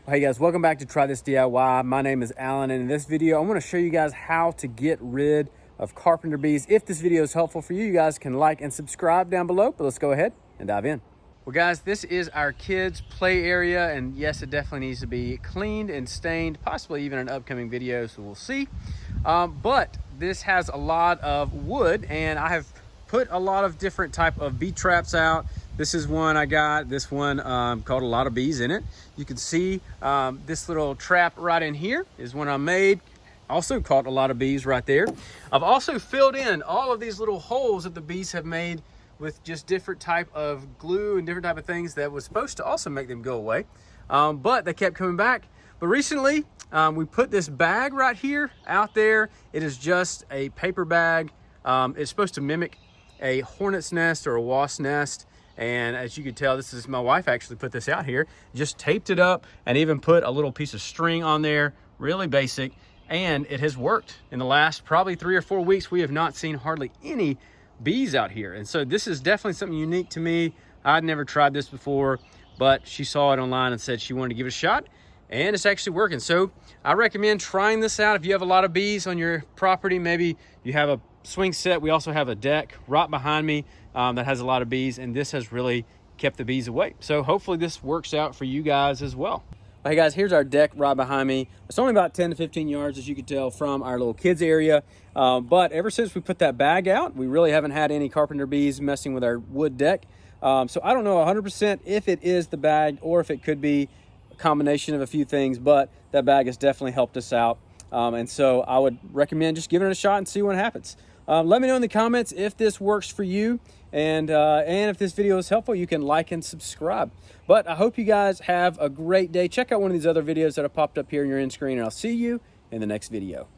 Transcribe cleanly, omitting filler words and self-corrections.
Hey guys, welcome back to Try This DIY. My name is Alan, and in this video, I'm going to show you guys how to get rid of carpenter bees. If this video is helpful for you, you guys can like and subscribe down below, but let's go ahead and dive in. Well guys, this is our kids' play area, and yes, it definitely needs to be cleaned and stained, possibly even an upcoming video, so we'll see. But this has a lot of wood, and I have put a lot of different type of bee traps out. This is one I got. This one caught a lot of bees in it. You can see this little trap right in here is one I made. Also caught a lot of bees right there. I've also filled in all of these little holes that the bees have made with just different type of glue and different type of things that was supposed to also make them go away. But they kept coming back. But recently we put this bag right here out there. It is just a paper bag. It's supposed to mimic a hornet's nest or a wasp nest. And as you can tell, this is my wife actually put this out here, just taped it up and even put a little piece of string on there, really basic. And it has worked. In the last probably 3 or 4 weeks, we have not seen hardly any bees out here. And so this is definitely something unique to me. I'd never tried this before, but she saw it online and said she wanted to give it a shot, and it's actually working. So I recommend trying this out. If you have a lot of bees on your property, maybe you have a swing set. We also have a deck right behind me that has a lot of bees, and this has really kept the bees away. So hopefully this works out for you guys as well. Hey guys, here's our deck right behind me. It's only about 10 to 15 yards, as you can tell, from our little kids area. But ever since we put that bag out, we really haven't had any carpenter bees messing with our wood deck. So I don't know 100% if it is the bag or if it could be a combination of a few things, but that bag has definitely helped us out. And so I would recommend just giving it a shot and see what happens. Let me know in the comments if this works for you, and if this video is helpful, you can like and subscribe. But I hope you guys have a great day. Check out one of these other videos that have popped up here on your end screen, and I'll see you in the next video.